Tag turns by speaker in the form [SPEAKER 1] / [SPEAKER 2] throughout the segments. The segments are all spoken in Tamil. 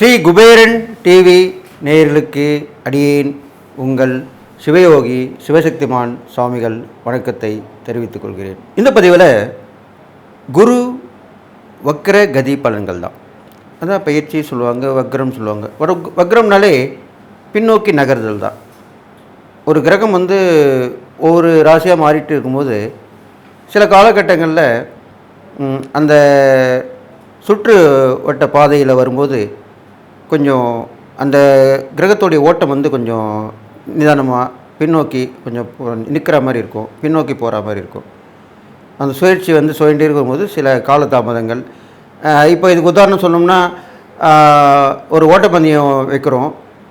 [SPEAKER 1] ஸ்ரீ குபேரன் டிவி நேயர்களுக்கு அடியேன் உங்கள் சிவயோகி சிவசக்திமான் சுவாமிகள் வணக்கத்தை தெரிவித்துக் கொள்கிறேன். இந்த பதிவில் குரு வக்ர கதி பலன்கள் தான். அதான் பயிற்சி சொல்லுவாங்க, வக்ரம் சொல்லுவாங்க. வக்ரம்னாலே பின்னோக்கி நகர்தல் தான். ஒரு கிரகம் ஒவ்வொரு ராசியாக மாறிட்டு இருக்கும்போது சில காலகட்டங்களில் அந்த சுற்று வட்ட பாதையில் வரும்போது கொஞ்சம் அந்த கிரகத்துடைய ஓட்டம் கொஞ்சம் நிதானமாக பின்னோக்கி கொஞ்சம் நிற்கிற மாதிரி இருக்கும், பின்னோக்கி போகிற மாதிரி இருக்கும். அந்த சுழற்சி சுழண்டே இருக்கும்போது சில காலதாமதங்கள். இப்போ இதுக்கு உதாரணம் சொன்னோம்னா, ஒரு ஓட்டப்பந்தயம் வைக்கிறோம்,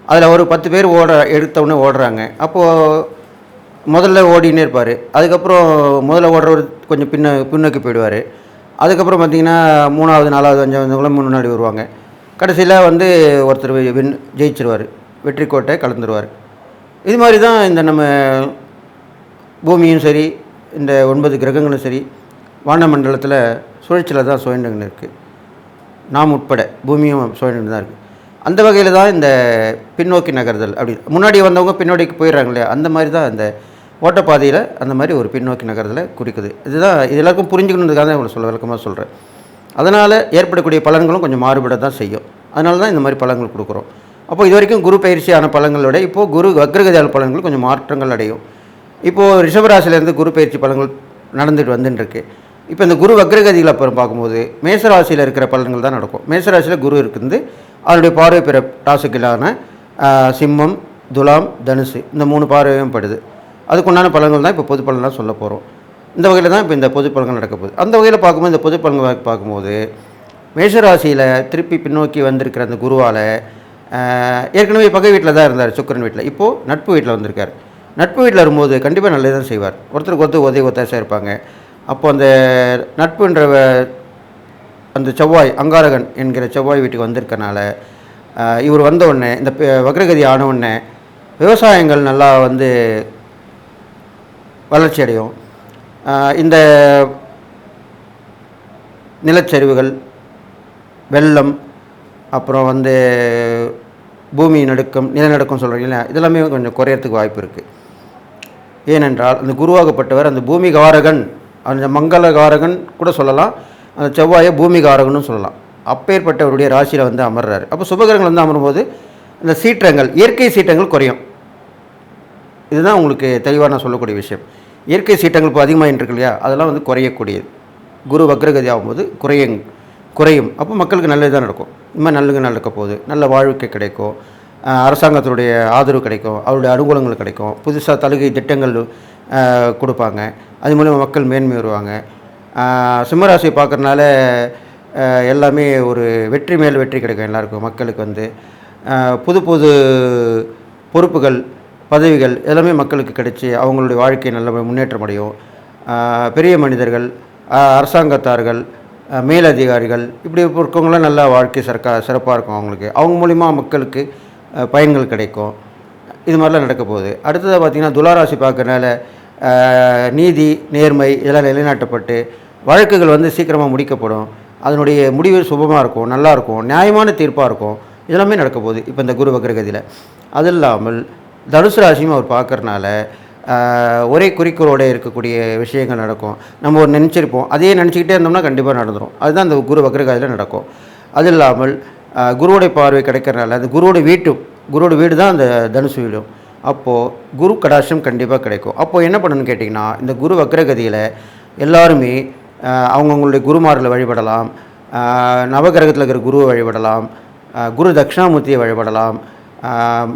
[SPEAKER 1] அதில் ஒரு 10 பேர் எடுத்தவுடனே ஓடுறாங்க. அப்போது முதல்ல ஓடினே இருப்பார். அதுக்கப்புறம் முதல்ல ஓடுறவர் கொஞ்சம் பின்னோக்கி போயிடுவார். அதுக்கப்புறம் பார்த்திங்கன்னா 3வது 4வது 5வது முன்னாடி வருவாங்க. கடைசியில் ஒருத்தர் ஜெயிச்சிருவார், வெற்றி கோட்டை கலந்துருவார். இது மாதிரி தான் இந்த நம்ம பூமியும் சரி, இந்த 9 கிரகங்களும் சரி, வானமண்டலத்தில் சுழற்சியில் தான் சுழண்டுன்னு இருக்குது. நாம் உட்பட பூமியும் சுழண்டு தான் இருக்குது. அந்த வகையில் தான் இந்த பின்னோக்கி நகர்தல். அப்படி முன்னாடி வந்தவங்க பின்னோடிக்கு போயிடுறாங்க இல்லையா, அந்த மாதிரி தான் இந்த ஓட்டப்பாதையில் அந்த மாதிரி ஒரு பின்னோக்கி நகர்தலை குறிக்குது. இது எல்லாருக்கும் புரிஞ்சுக்கணுன்றதுக்காக தான் இவ்வளோ விளக்கமாக சொல்கிறேன். அதனால் ஏற்படக்கூடிய பலன்களும் கொஞ்சம் மாறுபட தான் செய்யும். அதனால தான் இந்த மாதிரி பலன்கள் கொடுக்குறோம். அப்போ இது வரைக்கும் குரு பயிற்சியான பலன்களோட இப்போது குரு வக்ரகதியால் பலன்கள் கொஞ்சம் மாற்றங்கள் அடையும். இப்போது ரிஷபராசிலேருந்து குரு பயிற்சி பலன்கள் நடந்துட்டு வந்துட்டுருக்கு. இப்போ இந்த குரு வக்ரகதியில் அப்புறம் பார்க்கும்போது மேசராசியில் இருக்கிற பலன்கள் தான் நடக்கும். மேசராசியில் குரு இருக்குது, அதனுடைய பார்வை பிற ராசிகளான சிம்மம், துலாம், தனுசு, இந்த 3 பார்வையும் படுது. அதுக்குண்டான பலன்கள் தான் இப்போ பொது பலனாக சொல்ல போகிறோம். இந்த வகையில் தான் இப்போ இந்த பொது பலன்கள் நடக்க போகுது. அந்த வகையில் பார்க்கும்போது இந்த பொது பலன்கள் பார்க்கும்போது மேஷராசியில் திருப்பி பின்னோக்கி வந்திருக்கிற அந்த குருவால் ஏற்கனவே பகை வீட்டில் தான் இருந்தார், சுக்கிரன் வீட்டில். இப்போது நட்பு வீட்டில் வந்திருக்கார். நட்பு வீட்டில் வரும்போது கண்டிப்பாக நல்லது தான் செய்வார். ஒருத்தருக்கு உதவி ஒத்தாசையாக இருப்பாங்க. அப்போது அந்த நட்புன்ற அந்த செவ்வாய், அங்காரகன் என்கிற செவ்வாய் வீட்டுக்கு வந்திருக்கனால இவர் வந்த உடனே, இந்த வக்ரகதி ஆன உடனே விவசாயங்கள் நல்லா வளர்ச்சி அடையும். இந்த நிலச்சரிவுகள், வெள்ளம், அப்புறம் பூமி நடுக்கம், நிலநடுக்கம் சொல்கிறீங்களா, இதெல்லாமே கொஞ்சம் குறையறதுக்கு வாய்ப்பு இருக்குது. ஏனென்றால் அந்த குருவாகப்பட்டவர் அந்த பூமிகாரகன், அந்த மங்களகாரகன் கூட சொல்லலாம், அந்த செவ்வாயை பூமிகாரகன்னு சொல்லலாம். அப்பேற்பட்டவருடைய ராசியில் அமர்றாரு. அப்போ சுபகிரகங்கள் அமரும்போது இந்த சீற்றங்கள், இயற்கை சீற்றங்கள் குறையும். இதுதான் உங்களுக்கு தெளிவாக நான் சொல்லக்கூடிய விஷயம். இயற்கை சீற்றங்கள் இப்போ அதிகமாக இருக்கு இல்லையா, அதெல்லாம் குறையக்கூடியது. குரு வக்ரகதி ஆகும்போது குறையும். அப்போ மக்களுக்கு நல்லது தான் நடக்கும். இந்த மாதிரி நல்லது நடக்க போகுது. நல்ல வாழ்க்கை கிடைக்கும், அரசாங்கத்தினுடைய ஆதரவு கிடைக்கும், அவருடைய அனுகூலங்கள் கிடைக்கும், புதுசாக தலுகை திட்டங்கள் கொடுப்பாங்க. அது மூலமாக மக்கள் மேன்மை வருவாங்க. சிம்மராசியை பார்க்குறதுனால எல்லாமே ஒரு வெற்றி மேல் வெற்றி கிடைக்கும். எல்லாருக்கும் மக்களுக்கு புது புது பொறுப்புகள், பதவிகள் எல்லாமே மக்களுக்கு கிடைச்சி அவங்களுடைய வாழ்க்கை நல்ல முன்னேற்றம் அடையும். பெரிய மனிதர்கள், அரசாங்கத்தார்கள், மேலதிகாரிகள், இப்படி இருக்கவங்களாம் நல்ல வாழ்க்கை சிறப்பாக இருக்கும். அவங்க மூலிமா மக்களுக்கு பயன்கள் கிடைக்கும். இது மாதிரிலாம் நடக்க போகுது. அடுத்ததாக பார்த்திங்கன்னா துளாராசி பார்க்கறனால நீதி, நேர்மை இதெல்லாம் நிலைநாட்டப்பட்டு வழக்குகள் சீக்கிரமாக முடிக்கப்படும். அதனுடைய முடிவு சுபமாக இருக்கும், நல்லாயிருக்கும், நியாயமான தீர்ப்பாக இருக்கும். இதெல்லாமே நடக்க போகுது இப்போ இந்த குரு வக்ரகதியில். அது இல்லாமல் தனுசு ராசியும் அவர் பார்க்குறனால ஒரே குறிக்கோளோடு இருக்கக்கூடிய விஷயங்கள் நடக்கும். நம்ம ஒரு நினச்சிருப்போம், அதையே நினச்சிக்கிட்டே இருந்தோம்னா கண்டிப்பாக நடந்துடும். அதுதான் அந்த குரு வக்ரகதியில் நடக்கும். அது இல்லாமல் குருவோடைய பார்வை கிடைக்கிறனால அந்த குருவோட வீடு தான் அந்த தனுசு வீடும். அப்போது குரு கடாட்சம் கண்டிப்பாக கிடைக்கும். அப்போது என்ன பண்ணணும்னு கேட்டிங்கன்னா, இந்த குரு வக்ரகதியில் எல்லாருமே அவங்கவுங்களுடைய குருமார்களை வழிபடலாம், நவகிரகத்தில் இருக்கிற குருவை வழிபடலாம், குரு தட்சிணாமூர்த்தியை வழிபடலாம்,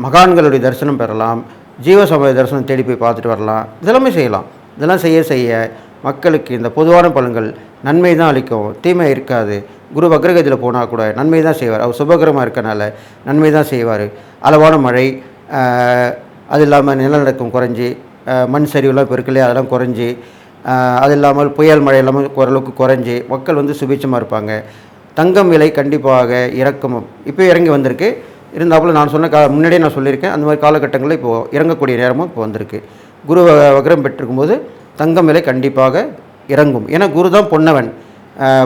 [SPEAKER 1] மகான்களுடைய தரிசனம் பெறலாம், ஜீவசமய தரிசனம் தேடி போய் பார்த்துட்டு வரலாம். இதெல்லாமே செய்யலாம். இதெல்லாம் செய்ய மக்களுக்கு இந்த பொதுவான பலன்கள் நன்மை தான் அளிக்கும், தீமை இருக்காது. குரு வக்ரகதியில் போனால் கூட நன்மை தான் செய்வார். அவர் சுபகிரமாக இருக்கனால நன்மை தான் செய்வார். அளவான மழை, அது இல்லாமல் நிலநடுக்கம் குறைஞ்சி, மண் சரிவுலாம் இப்போ இருக்கு இல்லையா, அதெல்லாம் குறைஞ்சி, அது இல்லாமல் புயல் மழை இல்லாமல் ஓரளவுக்கு குறைஞ்சி மக்கள் சுபிட்சமாக இருப்பாங்க. தங்கம் விலை கண்டிப்பாக இறக்கமும் இப்போ இறங்கி வந்திருக்கு. இருந்தாப்புல நான் சொன்ன முன்னாடியே நான் சொல்லியிருக்கேன், அந்த மாதிரி காலகட்டங்களில் இப்போது இறங்கக்கூடிய நேரமும் இப்போ வந்திருக்கு. குரு வக்ரம் பெற்றிருக்கும்போது தங்கம் விலை கண்டிப்பாக இறங்கும். ஏன்னா குரு தான் பொன்னவன்,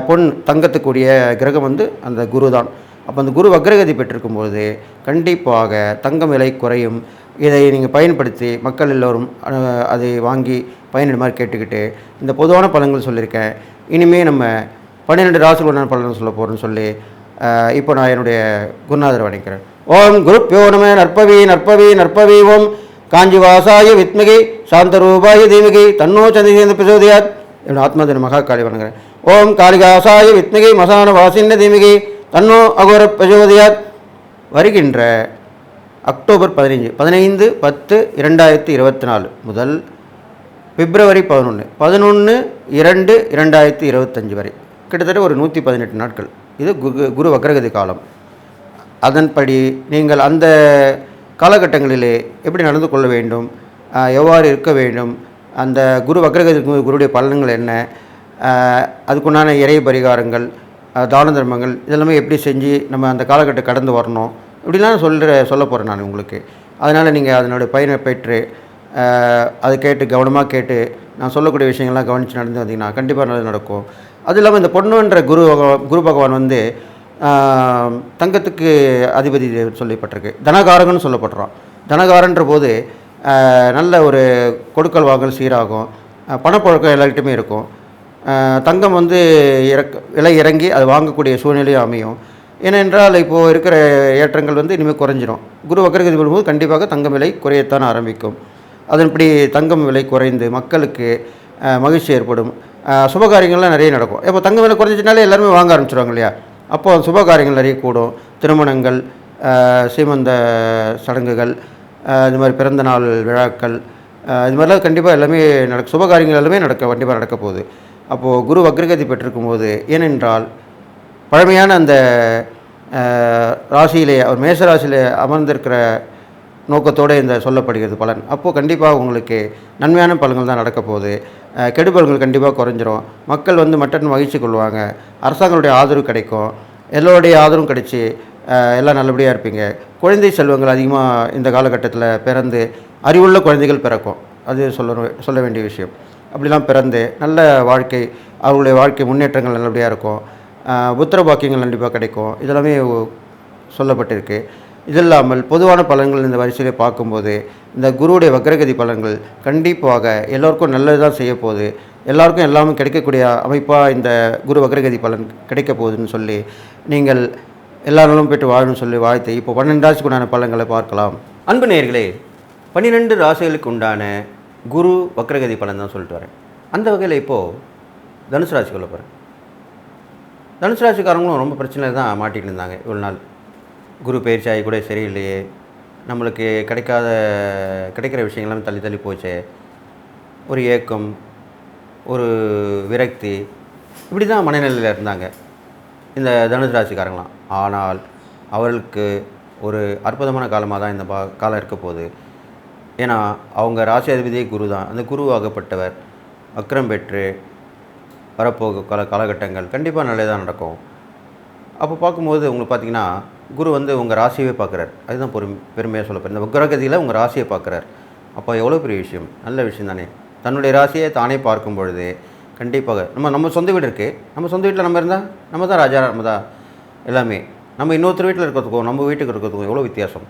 [SPEAKER 1] பொன் தங்கத்துக்குரிய கிரகம் வந்து அந்த குரு தான். அப்போ அந்த குரு வக்ரகதி பெற்றிருக்கும்போது கண்டிப்பாக தங்கம் விலை குறையும். இதை நீங்கள் பயன்படுத்தி மக்கள் எல்லோரும் அதை வாங்கி பயனிடுமாறு கேட்டுக்கிட்டு இந்த பொதுவான பலன்கள் சொல்லியிருக்கேன். இனிமேல் நம்ம 12 ராசிகளுடன் பலன் சொல்ல போகிறோன்னு சொல்லி இப்போ நான் என்னுடைய குருநாதரை வணங்குகிறேன். ஓம் குருப்யோ நம. நற்பவி நற்பவி நற்பவி. ஓம் காஞ்சி வாசாய வித்மகி சாந்தரூபாய தீமகி தன்னோ சந்திரேந்திர பிரசோதியாத். என்னோட ஆத்மாதின மகா காளி வணங்குகிறேன். ஓம் காளிகாசாய வித்மகி மசான வாசின்ன தீமகி தன்னோ அகோர பிரசோதியாத். வருகின்ற அக்டோபர் 15/10/2024 முதல் பிப்ரவரி 11/2/2025 வரை கிட்டத்தட்ட ஒரு 118 நாட்கள் இது குரு வக்ரகதி காலம். அதன்படி நீங்கள் அந்த காலகட்டங்களிலே எப்படி நடந்து கொள்ள வேண்டும், எவ்வாறு இருக்க வேண்டும், அந்த குரு வக்ரகதி குருடைய பலன்கள் என்ன, அதுக்குண்டான இறை பரிகாரங்கள், தான தர்மங்கள் இதெல்லாமே எப்படி செஞ்சு நம்ம அந்த காலகட்டம் கடந்து வரணும் இப்படிலாம் சொல்ல போகிறேன் நான் உங்களுக்கு. அதனால் நீங்கள் அதனுடைய பயனை பெற்று அதை கேட்டு கவனமாக கேட்டு நான் சொல்லக்கூடிய விஷயங்கள்லாம் கவனித்து நடந்து வந்தீங்கன்னா கண்டிப்பாக நல்லது நடக்கும். அது இல்லாமல் இந்த பொண்ணுன்ற குரு பகவான் வந்து தங்கத்துக்கு அதிபதி சொல்லப்பட்டிருக்கு, தனகாரகன்னு சொல்லப்படுறான். தனகாரன்ற போது நல்ல ஒரு கொடுக்கல் வாங்கல் சீராகும், பணப்பழக்கம் எல்லார்கிட்டையுமே இருக்கும். தங்கம் வந்து விலை இறங்கி அது வாங்கக்கூடிய சூழ்நிலையும் அமையும். ஏனென்றால் இப்போது இருக்கிற ஏற்றங்கள் வந்து இனிமேல் குறைஞ்சிரும். குரு வக்ரகதி வரும்போது கண்டிப்பாக தங்கம் விலை குறையத்தான் ஆரம்பிக்கும். அதன்படி தங்கம் விலை குறைந்து மக்களுக்கு மகிழ்ச்சி ஏற்படும், சுபகாரியங்கள்லாம் நிறைய நடக்கும். இப்போ தங்கம் விலை குறைஞ்சினாலே எல்லாருமே வாங்க ஆரம்பிச்சிடுவாங்க இல்லையா? அப்போது சுபகாரியங்கள் நிறைய கூடும். திருமணங்கள், சீமந்த சடங்குகள், இது மாதிரி பிறந்த நாள் விழாக்கள், இது மாதிரிலாம் கண்டிப்பாக எல்லாமே சுபகாரியங்கள் எல்லாமே கண்டிப்பாக நடக்க போகுது. அப்போது குரு வக்ரகதி பெற்றிருக்கும் போது, ஏனென்றால் பழமையான அந்த ராசியிலே அவர் மேச ராசியிலே அமர்ந்திருக்கிற நோக்கத்தோடு இந்த சொல்லப்படுகிறது பலன். அப்போது கண்டிப்பாக உங்களுக்கு நன்மையான பலன்கள் தான் நடக்க போகுது. கெடுபலன்கள் கண்டிப்பாக குறைஞ்சிரும். மக்கள் வந்து மட்டன் மகிழ்ச்சி கொள்வாங்க. அரசாங்கங்களுடைய ஆதரவு கிடைக்கும். எல்லோருடைய ஆதரவும் கிடைச்சி எல்லாம் நல்லபடியாக இருப்பீங்க. குழந்தை செல்வங்கள் அதிகமாக இந்த காலகட்டத்தில் பிறந்து அறிவுள்ள குழந்தைகள் பிறக்கும். அது சொல்ல வேண்டிய விஷயம். அப்படிலாம் பிறந்து நல்ல வாழ்க்கை, அவர்களுடைய வாழ்க்கை முன்னேற்றங்கள் நல்லபடியாக இருக்கும். புத்திர பாக்கியங்கள் கண்டிப்பாக கிடைக்கும். இதெல்லாமே சொல்லப்பட்டிருக்கு. இது இல்லாமல் பொதுவான பலன்கள் இந்த வரிசையிலே பார்க்கும்போது இந்த குருவுடைய வக்ரகதி பலன்கள் கண்டிப்பாக எல்லோருக்கும் நல்லது தான் செய்ய போகுது. எல்லாருக்கும் எல்லாமே கிடைக்கக்கூடிய அமைப்பாக இந்த குரு வக்ரகதி பலன் கிடைக்க போகுதுன்னு சொல்லி நீங்கள் எல்லா நாளும் போய்ட்டு வாழணும்னு சொல்லி வாழ்த்து இப்போ 12 ராசிக்கு உண்டான பலன்களை பார்க்கலாம். அன்பு நேயர்களே, 12 ராசிகளுக்கு உண்டான குரு வக்ரகதி பலன் தான் சொல்லிட்டு வரேன். அந்த வகையில் இப்போது தனுசு ராசிக்குள்ள போகிறேன். தனுசு ராசிக்காரங்களும் ரொம்ப பிரச்சனையில் தான் மாட்டிகிட்டு இருந்தாங்க இவ்வளோ நாள். குரு பயிற்சியாகி கூட சரியில்லையே, நம்மளுக்கு கிடைக்கிற விஷயங்கள்லாம் தள்ளி தள்ளி போச்சே, ஒரு ஏக்கம், ஒரு விரக்தி, இப்படி தான் மனநிலையில் இருந்தாங்க இந்த தனுசு ராசிக்காரங்களாம். ஆனால் அவர்களுக்கு ஒரு அற்புதமான காலமாக தான் இந்த காலம் இருக்க போகுது. ஏன்னா அவங்க ராசி அதிபதியே குரு தான். அந்த குருவாகப்பட்டவர் வக்ரம் பெற்று வரப்போக காலகட்டங்கள் கண்டிப்பாக நல்லதாக நடக்கும். அப்போ பார்க்கும்போது உங்களுக்கு பார்த்திங்கன்னா குரு வந்து உங்கள் ராசியவே பார்க்குறார். அதுதான் பெருமையாக சொல்லப்படுற இந்த வக்ரகதியில் உங்கள் ராசியை பார்க்குறார். அப்போ எவ்வளோ பெரிய விஷயம், நல்ல விஷயம் தானே. தன்னுடைய ராசியை தானே பார்க்கும் பொழுது கண்டிப்பாக நம்ம சொந்த வீடு இருக்குது, நம்ம சொந்த வீட்டில் நம்ம இருந்தால் நம்ம தான் ராஜா, நம்ம தான் எல்லாமே. நம்ம இன்னொருத்தர் வீட்டில் இருக்கிறதுக்கும் நம்ம வீட்டுக்கு இருக்கிறதுக்கும் எவ்வளோ வித்தியாசம்.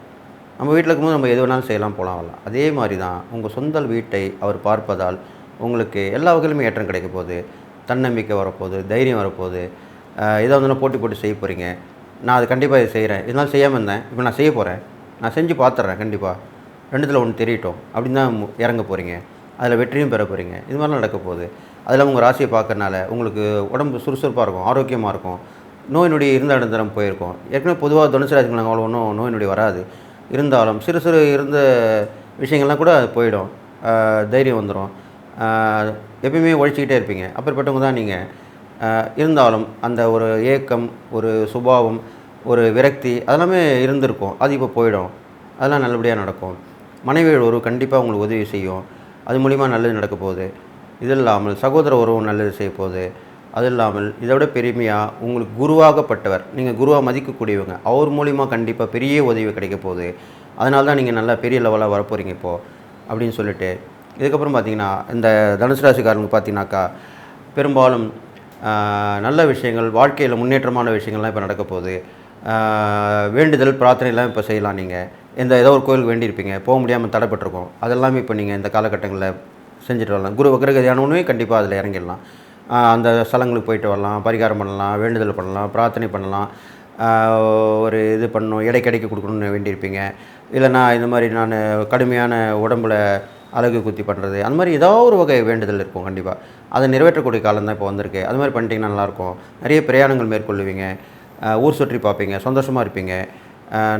[SPEAKER 1] நம்ம வீட்டில் இருக்கும்போது நம்ம எது வேணாலும் செய்யலாம், போகலாம், வரலாம். அதே மாதிரி தான் உங்கள் சொந்த வீட்டை அவர் பார்ப்பதால் உங்களுக்கு எல்லா வகையிலுமே ஏற்றம் கிடைக்க போகுது. தன்னம்பிக்கை வரப்போகுது, தைரியம் வரப்போகுது. ஏதாவது போட்டு செய்ய போகிறீங்க. நான் அது கண்டிப்பாக இது செய்கிறேன், இதனால் செய்யாமல் இருந்தேன், இப்போ நான் செய்ய போகிறேன், நான் செஞ்சு பார்த்துட்றேன், கண்டிப்பாக 2த்தில் 1 தெரியட்டும் அப்படின்னு தான் இறங்க போகிறீங்க. அதில் வெற்றியும் பெற போகிறீங்க. இது மாதிரிலாம் நடக்க போகுது. அதில் உங்கள் ராசியை பார்க்கறனால உங்களுக்கு உடம்பு சுறுசுறுப்பாக இருக்கும், ஆரோக்கியமாக இருக்கும், நோய் நொடி இருந்த இடந்தரம் போயிருக்கும். ஏற்கனவே பொதுவாக தனுசு ராசிக்கு நாங்கள் அவ்வளோ ஒன்றும் நோய் நொடி வராது. இருந்தாலும் சிறு இருந்த விஷயங்கள்லாம் கூட போயிடும், தைரியம் வந்துடும். எப்பயுமே உழைச்சிக்கிட்டே இருப்பீங்க. அப்படிப்பட்டவங்க தான் நீங்கள். இருந்தாலும் அந்த ஒரு ஏக்கம், ஒரு சுபாவம், ஒரு விரக்தி அதெல்லாமே இருந்திருக்கும். அது இப்போ போயிடும். அதெல்லாம் நல்லபடியாக நடக்கும். மனைவியோட உறவு கண்டிப்பாக உங்களுக்கு உதவி செய்யும். அது மூலிமா நல்லது நடக்க போகுது. இது இல்லாமல் சகோதர உறவும் நல்லது செய்ய போகுது. அது இல்லாமல் இதை விட பெருமையாக உங்களுக்கு குருவாகப்பட்டவர், நீங்கள் குருவாக மதிக்கக்கூடியவங்க, அவர் மூலிமா கண்டிப்பாக பெரிய உதவி கிடைக்க போகுது. அதனால தான் நீங்கள் நல்லா பெரிய லெவலாக வரப்போகிறீங்க இப்போது அப்படின்னு சொல்லிட்டு. இதுக்கப்புறம் பார்த்திங்கன்னா இந்த தனுசு ராசிக்காரங்க பார்த்திங்கனாக்கா பெரும்பாலும் நல்ல விஷயங்கள், வாழ்க்கையில் முன்னேற்றமான விஷயங்கள்லாம் இப்போ நடக்க போகுது. வேண்டுதல் பிரார்த்தனைலாம் இப்போ செய்யலாம். நீங்கள் ஏதோ ஒரு கோயிலுக்கு வேண்டியிருப்பீங்க, போக முடியாமல் தடைப்பட்டிருக்கோம், அதெல்லாமே இப்போ நீங்கள் இந்த காலகட்டங்களில் செஞ்சுட்டு வரலாம். குரு வக்ரகதியானவனே கண்டிப்பாக அதில் இறங்கிடலாம். அந்த ஸ்தலங்களுக்கு போயிட்டு வரலாம், பரிகாரம் பண்ணலாம், வேண்டுதல் பண்ணலாம், பிரார்த்தனை பண்ணலாம். ஒரு இது பண்ணணும், எடைக்கடைக்கு கொடுக்கணுன்னு வேண்டியிருப்பீங்க. இல்லைனா இந்த மாதிரி நான் கடுமையான உடம்பில் அழகு குத்தி பண்ணுறது, அந்த மாதிரி ஏதோ ஒரு வகை வேண்டுதல் இருக்கும் கண்டிப்பாக. அதை நிறைவேற்றக்கூடிய காலம் தான் இப்போ வந்திருக்கு. அது மாதிரி பண்ணிட்டீங்கன்னா நல்லாயிருக்கும். நிறைய பிரயாணங்கள் மேற்கொள்ளுவீங்க, ஊர் சுற்றி பார்ப்பீங்க, சந்தோஷமாக இருப்பீங்க.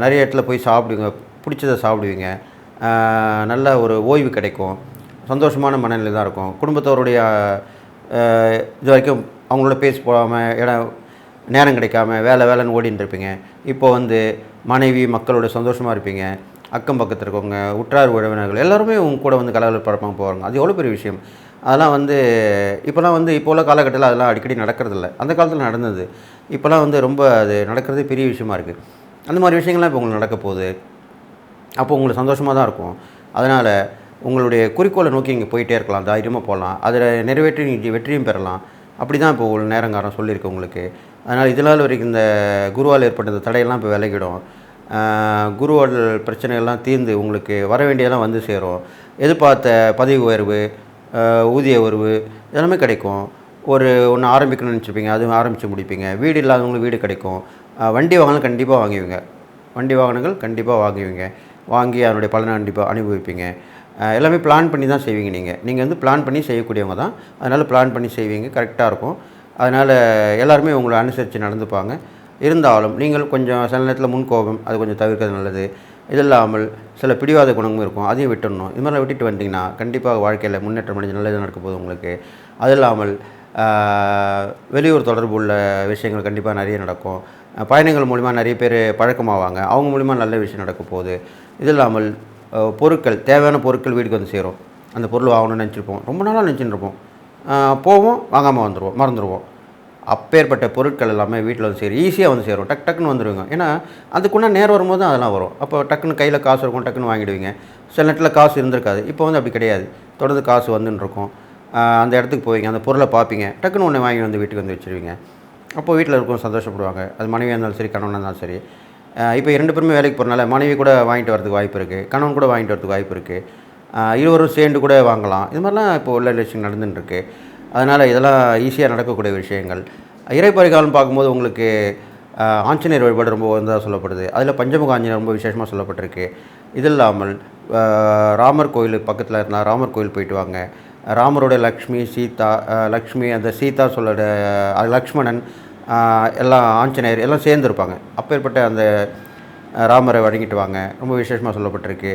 [SPEAKER 1] நிறைய இடத்துல போய் சாப்பிடுவீங்க, பிடிச்சதை சாப்பிடுவீங்க. நல்ல ஒரு ஓய்வு கிடைக்கும், சந்தோஷமான மனநிலை தான் இருக்கும். குடும்பத்தோருடைய இது வரைக்கும் அவங்களோட பேசி போகாமல் நேரம் கிடைக்காம வேலைன்னு ஓடின்னு இருப்பீங்க. இப்போ மனைவி மக்களோட சந்தோஷமாக இருப்பீங்க. அக்கம் பக்கத்தில் இருக்கவங்க, உற்றார் உறவினர்கள் எல்லாருமே உங்க கூட கலகலப்பாக போவாங்க. அது எவ்வளோ பெரிய விஷயம். அதெல்லாம் இப்போலாம் இப்போ உள்ள காலகட்டத்தில் அதெல்லாம் அடிக்கடி நடக்கிறதில்ல. அந்த காலத்தில் நடந்தது. இப்போலாம் ரொம்ப அது நடக்கிறதே பெரிய விஷயமா இருக்குது. அந்த மாதிரி விஷயங்கள்லாம் இப்போ உங்களுக்கு நடக்க போகுது. அப்போ உங்களுக்கு சந்தோஷமாக தான் இருக்கும். அதனால் உங்களுடைய குறிக்கோளை நோக்கி நீங்கள் போயிட்டே இருக்கலாம், தைரியமாக போகலாம். அதில் நிறைவேற்றி நீங்கள் வெற்றியும் பெறலாம். அப்படி தான் இப்போ ஒரு நேரங்காரம் சொல்லியிருக்கு உங்களுக்கு. அதனால் இதனால் வரைக்கும் இந்த குருவால் ஏற்பட்ட தடையெல்லாம் இப்போ விலகிடும். குருவால் பிரச்சனைகள்லாம் தீர்ந்து உங்களுக்கு வர வேண்டியதெல்லாம் வந்து சேரும். எதிர்பார்த்த பதவி உயர்வு, ஊதிய உயர்வு இதெல்லாமே கிடைக்கும். ஒன்று ஆரம்பிக்கணும்னு நினச்சிருப்பீங்க, அதுவும் ஆரம்பித்து முடிப்பீங்க. வீடு இல்லாதவங்களுக்கு வீடு கிடைக்கும். வண்டி வாகனம் கண்டிப்பாக வாங்குவீங்க. வண்டி வாகனங்கள் கண்டிப்பாக வாங்குவீங்க. வாங்கி அதனுடைய பலனை கண்டிப்பாக அனுபவிப்பீங்க. எல்லாமே பிளான் பண்ணி தான் செய்வீங்க. நீங்கள் பிளான் பண்ணி செய்யக்கூடியவங்க தான். அதனால் பிளான் பண்ணி செய்வீங்க, கரெக்டாக இருக்கும். அதனால் எல்லாருமே உங்களை அனுசரித்து நடந்துப்பாங்க. இருந்தாலும் நீங்கள் கொஞ்சம் சில நேரத்தில் முன்கோபம் அது கொஞ்சம் தவிர்க்கிறது நல்லது. இது இல்லாமல் சில பிடிவாத குணமும் இருக்கும், அதையும் விட்டுடணும். இது மாதிரிலாம் விட்டுட்டு வந்தீங்கன்னா கண்டிப்பாக வாழ்க்கையில் முன்னேற்றம் அடைஞ்சு நல்லது நடக்க போகுது உங்களுக்கு. அது இல்லாமல் வெளியூர் தொடர்பு உள்ள விஷயங்கள் கண்டிப்பாக நிறைய நடக்கும். பயணங்கள் மூலிமா நிறைய பேர் பழக்கமாவாங்க, அவங்க மூலிமா நல்ல விஷயம் நடக்க போகுது. இது இல்லாமல் பொருட்கள், தேவையான பொருட்கள் வீட்டுக்கு சேரும். அந்த பொருள் வாங்கணும்னு நினச்சிருப்போம், ரொம்ப நாளாக நினச்சிட்டு இருப்போம், போவோம் வாங்காமல் வந்துடுவோம், மறந்துடுவோம். அப்பேற்பட்ட பொருட்கள் எல்லாமே வீட்டில் சேரும், ஈஸியாக சேரும், டக்குன்னு வந்துடுவீங்க. ஏன்னா அதுக்குன்னா நேரம் வரும்போது தான் அதெல்லாம் வரும். அப்போ டக்குன்னு கையில் காசு இருக்கும், டக்குன்னு வாங்கிடுவீங்க. சில நேரத்தில் காசு இருந்திருக்காது, இப்போ அப்படி கிடையாது, தொடர்ந்து காசு வந்துன்னு இருக்கும். அந்த இடத்துக்கு போவீங்க, அந்த பொருளை பார்ப்பீங்க, டக்குன்னு ஒன்று வாங்கி வீட்டுக்கு வச்சுருவீங்க. அப்போது வீட்டில் இருக்கும் சந்தோஷப்படுவாங்க. அது மனைவியாக இருந்தாலும் சரி, கணவனாக இருந்தாலும் சரி. இப்போ 2 பேருமே வேலைக்கு போகிறனால மனைவி கூட வாங்கிட்டு வரதுக்கு வாய்ப்பு இருக்குது, கணவன் கூட வாங்கிட்டு வரதுக்கு வாய்ப்பு இருக்குது. இருவரும் சேர்ந்து கூட வாங்கலாம். இது மாதிரிலாம் இப்போ உள்ள விஷயம் நடந்துட்டுருக்கு. அதனால் இதெல்லாம் ஈஸியாக நடக்கக்கூடிய விஷயங்கள். இறைப்பரிகாலம் பார்க்கும்போது உங்களுக்கு ஆஞ்சநேயர் வழிபாடு ரொம்ப உயர்ந்ததாக சொல்லப்படுது. அதில் பஞ்சமுக ஆஞ்சநேயர் ரொம்ப விசேஷமாக சொல்லப்பட்டிருக்கு. இது இல்லாமல் ராமர் கோயில் பக்கத்தில் இருந்தால் ராமர் கோயில் போயிட்டு வாங்க. ராமரோட லக்ஷ்மி, சீதா, லக்ஷ்மி அந்த சீதா சொல்லோட லக்ஷ்மணன், எல்லாம் ஆஞ்சநேயர் எல்லாம் சேர்ந்துருப்பாங்க. அப்பேற்பட்ட அந்த ராமரை வணங்கிட்டு வாங்க, ரொம்ப விசேஷமாக சொல்லப்பட்டிருக்கு.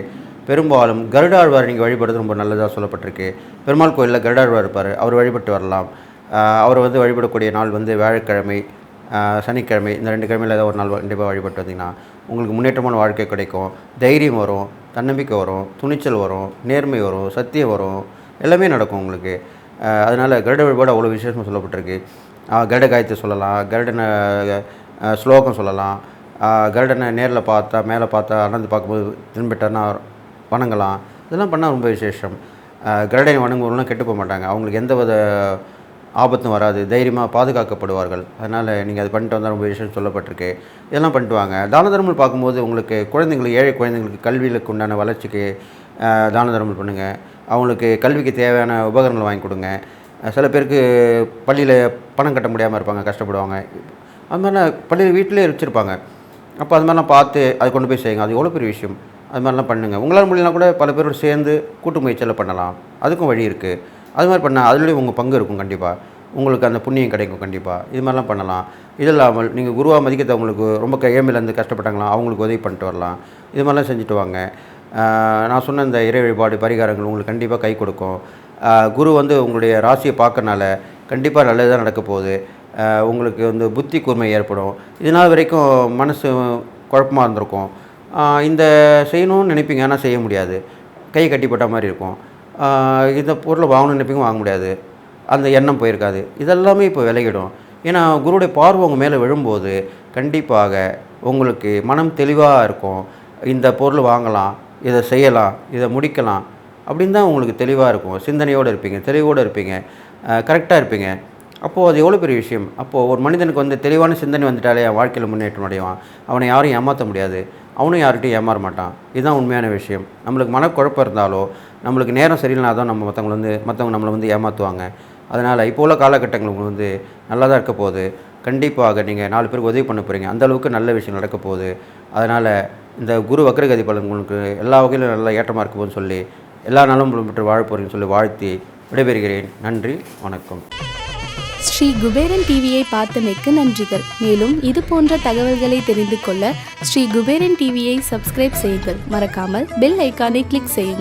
[SPEAKER 1] பெரும்பாலும் கருடாழ்வார் நீங்கள் வழிபடுறது ரொம்ப நல்லதாக சொல்லப்பட்டிருக்கு. பெருமாள் கோயிலில் கருடாழ்வார் இருப்பார், அவர் வழிபட்டு வரலாம். அவர் வழிபடக்கூடிய நாள் வியாழக்கிழமை, சனிக்கிழமை, இந்த 2 கிழமையில் ஏதாவது ஒரு நாள் கண்டிப்பாக வழிபட்டு வந்தீங்கன்னா உங்களுக்கு முன்னேற்றமான வாழ்க்கை கிடைக்கும். தைரியம் வரும், தன்னம்பிக்கை வரும், துணிச்சல் வரும், நேர்மை வரும், சத்தியம் வரும், எல்லாமே நடக்கும் உங்களுக்கு. அதனால் கருட வழிபாடு அவ்வளோ விசேஷமாக சொல்லப்பட்டிருக்கு. கருட காயத்தை சொல்லலாம், கருடனை ஸ்லோகம் சொல்லலாம், கருடனை நேரில் பார்த்தா மேலே பார்த்தா அனந்து பார்க்கும்போது திரும்பிட்டார்னா வணங்கலாம். இதெல்லாம் பண்ணால் ரொம்ப விசேஷம். கருடனை வணங்குவவங்களாம் கெட்டு போக மாட்டாங்க, அவங்களுக்கு எந்த வித ஆபத்தும் வராது, தைரியமாக பாதுகாக்கப்படுவார்கள். அதனால் நீங்கள் அது பண்ணிட்டு வந்தால் ரொம்ப விஷயம் சொல்லப்பட்டிருக்கு. இதெல்லாம் பண்ணிட்டு வாங்க. தான தர்மங்கள் பார்க்கும்போது உங்களுக்கு குழந்தைங்களுக்கு, ஏழை குழந்தைங்களுக்கு கல்விகளுக்கு உண்டான வளர்ச்சிக்கு தான தர்மங்கள் பண்ணுங்கள். அவங்களுக்கு கல்விக்கு தேவையான உபகரணங்கள் வாங்கி கொடுங்க. சில பேருக்கு பள்ளியில் பணம் கட்ட முடியாமல் இருப்பாங்க, கஷ்டப்படுவாங்க. அது மாதிரிலாம் பள்ளியில் வீட்டிலே வச்சுருப்பாங்க. அப்போ அது மாதிரிலாம் பார்த்து அதை கொண்டு போய் செய்யுங்க. அது எவ்வளோ பெரிய விஷயம். அது மாதிரிலாம் பண்ணுங்கள். உங்களால் முடியலாம் கூட பல பேரோடு சேர்ந்து கூட்டு முயற்சியில் பண்ணலாம், அதுக்கும் வழி இருக்குது. அது மாதிரி பண்ணால் அதுலேயும் உங்கள் பங்கு இருக்கும், கண்டிப்பாக உங்களுக்கு அந்த புண்ணியம் கிடைக்கும். கண்டிப்பாக இது மாதிரிலாம் பண்ணலாம். இது இல்லாமல் நீங்கள் குருவாக மதிக்கிறவங்களுக்கு ரொம்ப ஏழ்மையிலேருந்து கஷ்டப்பட்டாங்களா அவங்களுக்கு உதவி பண்ணிட்டு வரலாம். இது மாதிரிலாம் செஞ்சுட்டு வாங்க. நான் சொன்ன இந்த இறை வழிபாடு பரிகாரங்கள் உங்களுக்கு கண்டிப்பாக கை கொடுக்கும். குரு உங்களுடைய ராசியை பார்க்கறனால கண்டிப்பாக நல்லது தான் நடக்க போகுது. உங்களுக்கு புத்தி கூர்மை ஏற்படும். இதனால் வரைக்கும் மனசு குழப்பமாக இருந்திருக்கும். இந்த செய்யணும்னு நினைப்பீங்க, ஆனால் செய்ய முடியாது, கை கட்டிப்பட்ட மாதிரி இருக்கும். இந்த பொருளை வாங்கணும்னு நினைப்பீங்க, வாங்க முடியாது, அந்த எண்ணம் போயிருக்காது. இதெல்லாமே இப்போ விலகிடும். ஏன்னா குருவுடைய பார்வை உங்கள் மேலே விழும்போது கண்டிப்பாக உங்களுக்கு மனம் தெளிவாக இருக்கும். இந்த பொருள் வாங்கலாம், இதை செய்யலாம், இதை முடிக்கலாம் அப்படின்னு தான் உங்களுக்கு தெளிவாக இருக்கும். சிந்தனையோடு இருப்பீங்க, தெளிவோடு இருப்பீங்க, கரெக்டாக இருப்பீங்க. அப்போது அது எவ்வளோ பெரிய விஷயம். அப்போது ஒரு மனிதனுக்கு வந்து தெளிவான சிந்தனை வந்துட்டாலே அவன் வாழ்க்கையில் முன்னேற்றம் அடைவான். அவனை யாரும் ஏமாற்ற முடியாது, அவனும் யார்கிட்டையும் ஏமாற மாட்டான். இதுதான் உண்மையான விஷயம். நம்மளுக்கு மனக்குழப்பம் இருந்தாலோ, நம்மளுக்கு நேரம் சரியில்லைனா தான் நம்ம மற்றவங்க நம்மளை வந்து ஏமாற்றுவாங்க. அதனால் இப்போ உள்ள காலகட்டங்கள் உங்களுக்கு வந்து நல்லா தான் இருக்க போகுது. கண்டிப்பாக நீங்கள் 4 பேருக்கு உதவி பண்ண போகிறீங்க. அந்தளவுக்கு நல்ல விஷயம் நடக்க போகுது. அதனால் இந்த குரு வக்ரகதி பலன் உங்களுக்கு எல்லா வகையிலும் நல்லா ஏற்றமாக இருக்க போகுதுன்னு சொல்லி, எல்லா நாளும் பெற்று வாழ போகிறீங்கன்னு சொல்லி வாழ்த்தி விடைபெறுகிறேன். நன்றி, வணக்கம்.
[SPEAKER 2] ஸ்ரீ குபேரன் டிவியை பார்த்தமைக்கு நன்றிகள். மேலும் இது போன்ற தகவல்களை தெரிந்து கொள்ள ஸ்ரீ குபேரன் டிவியை சப்ஸ்கிரைப் செய்யுங்கள். மறக்காமல் பெல் ஐக்கானை கிளிக் செய்யுங்கள்.